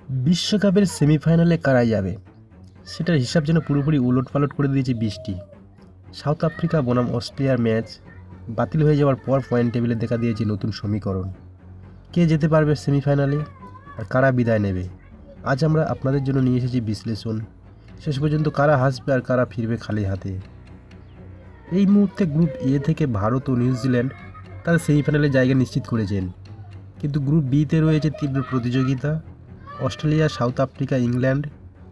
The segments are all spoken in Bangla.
বিশ্বকাপের সেমিফাইনালে কারা যাবে সেটার হিসাব যেন পুরোপুরি উলটপালট করে দিয়েছে বৃষ্টি। সাউথ আফ্রিকা বনাম অস্ট্রেলিয়ার ম্যাচ বাতিল হয়ে যাওয়ার পর পয়েন্ট টেবিলে দেখা দিয়েছে নতুন সমীকরণ। কে যেতে পারবে সেমিফাইনালে আর কারা বিদায় নেবে, আজ আমরা আপনাদের জন্য নিয়ে এসেছি বিশ্লেষণ। শেষ পর্যন্ত কারা হাসবে আর কারা ফিরবে খালি হাতে। এই মুহূর্তে গ্রুপ এ থেকে ভারত ও নিউজিল্যান্ড তারা সেমিফাইনালে জায়গা নিশ্চিত করেছেন, কিন্তু গ্রুপ বিতে রয়েছে তীব্র প্রতিযোগিতা। অস্ট্রেলিয়া, সাউথ আফ্রিকা, ইংল্যান্ড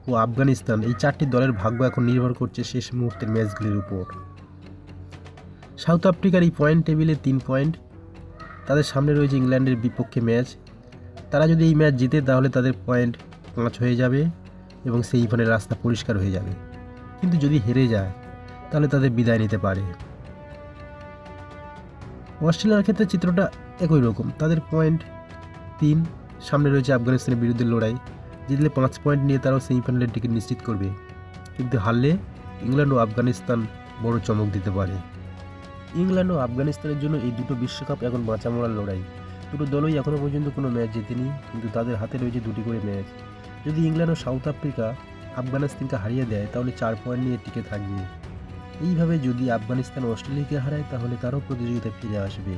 ও আফগানিস্তান, এই চারটি দলের ভাগ্য এখন নির্ভর করছে শেষ মুহূর্তের ম্যাচগুলির উপর। সাউথ আফ্রিকার এই পয়েন্ট টেবিলে 3 পয়েন্ট, তাদের সামনে রয়েছে ইংল্যান্ডের বিপক্ষে ম্যাচ। তারা যদি এই ম্যাচ জিতে তাহলে তাদের পয়েন্ট 5 হয়ে যাবে এবং সেমিফাইনালের রাস্তা পরিষ্কার হয়ে যাবে, কিন্তু যদি হেরে যায় তাহলে তাদের বিদায় নিতে পারে। অস্ট্রেলিয়ার ক্ষেত্রে চিত্রটা একই রকম, তাদের পয়েন্ট 3, সামনে রয়েছে আফগানিস্তানের বিরুদ্ধে লড়াই। জিতলে 5 পয়েন্ট নিয়ে তারাও সেমিফাইনালের টিকিট নিশ্চিত করবে, কিন্তু হারলে ইংল্যান্ড ও আফগানিস্তান বড় চমক দিতে পারে। ইংল্যান্ড ও আফগানিস্তানের জন্য এই দুটো বিশ্বকাপ এখন বাঁচা মরার লড়াই। দুটো দলই এখনও পর্যন্ত কোনো ম্যাচ জেতেনি, কিন্তু তাদের হাতে রয়েছে 2টি করে ম্যাচ। যদি ইংল্যান্ড ও সাউথ আফ্রিকা আফগানিস্তানকে হারিয়ে দেয় তাহলে 4 পয়েন্ট নিয়ে টিকে থাকবে। এইভাবে যদি আফগানিস্তান অস্ট্রেলিয়াকে হারায় তাহলে তারাও প্রতিযোগিতায় ফিরে আসবে।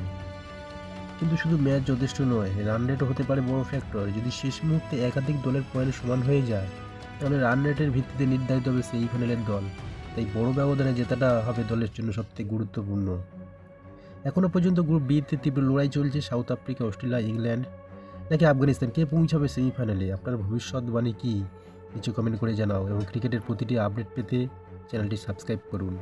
কিন্তু শুধু ম্যাচ যথেষ্ট নয়, রান রেটও হতে পারে বড় ফ্যাক্টর। যদি শেষ মুহূর্তে একাধিক দলের পয়েন্ট সমান হয়ে যায় তাহলে রান রেটের ভিত্তিতে নির্ধারিত হবে সেমিফাইনালের দল। তাই বড় ব্যবধানে জেতাটা হবে দলের জন্য সবথেকে গুরুত্বপূর্ণ। এখনও পর্যন্ত গ্রুপ বিতে তীব্র লড়াই চলছে। সাউথ আফ্রিকা, অস্ট্রেলিয়া, ইংল্যান্ড নাকি আফগানিস্তান, কে পৌঁছাবে সেমিফাইনালে? আপনার ভবিষ্যৎবাণী কী? নিচে কমেন্ট করে জানাও এবং ক্রিকেটের প্রতিটি আপডেট পেতে চ্যানেলটি সাবস্ক্রাইব করুন।